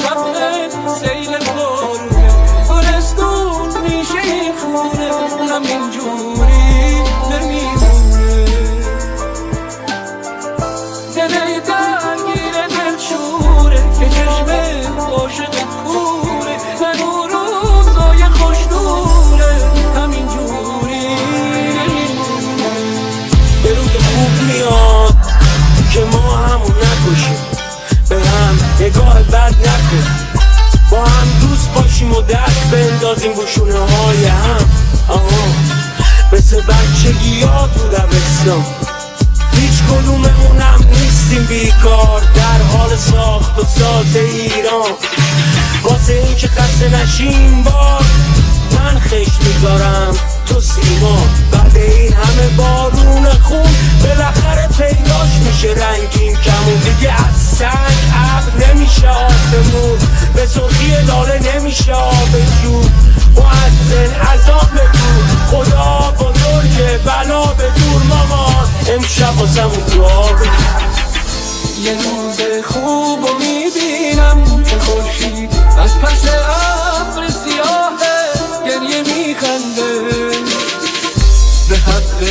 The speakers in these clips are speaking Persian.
سبخه سیل باره گلستون میشه این خونه همین جوری نمیمونه دل درگیر دل شوره که چشم عاشق کوره من اون روزای خوش دوره همین جوری نمیمونه به روز خوب میاد که ما همون نکشیم به هم نگاه بد نکن با هم دوست باشیم و دست بندازیم بوشونه های هم مثل بچگی ها تو دبستان هیچ کدوممونم نیستیم بیکار در حال ساخت و ساز ایران واسه این که خسته نشیم بار من خشت میذارم تو سیما بعد این همه بارون خون بالاخره پیداش میشه رنگین کمون دیگه از سنگ ابر نمیشه آسمون به سرخی لاله نمیشه آب جون مؤذن اذان بگو خدا بزرگه بلا به دور مامان امشب واسمون دعا بکن یه روز خوب و میبینم که خورشید از پس ابر سیاهه گریه میخنده به حق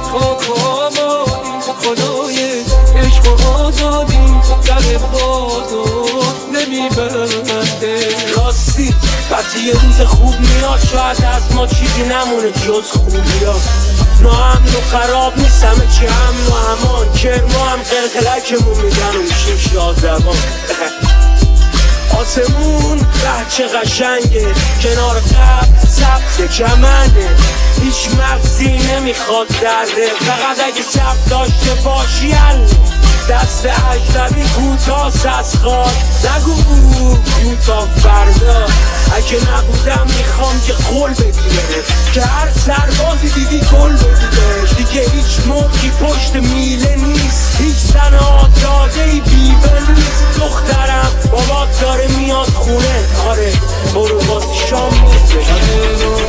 خاک و آبادی خدای عشق و آزادی در بازو نمیبنده راستی وقتی یه روز خوب میاد شاید از ما چیزی نمونه جز خوبی ها ناامن و خراب نیست همه چی امن و امان کرما هم قلقلکمون میدن و میشیم شادروان آسمون ره چه قشنگه کنار قبل سبز چمنه هیچ مغزی نمیخواد دره فقط اگه سبز داشته باشی دست اجنبی کوتاست از خاک نگو کوتاه فردا اگه نبودم میخوام که قول بدی که هر سربازی دیدی گل بدی دیگه هیچ موقعی پشت میله نیست هیچ زن آزاده‌ای بیوه نیست دخترم بابات داره میاد خونه آره برو باز شام میزه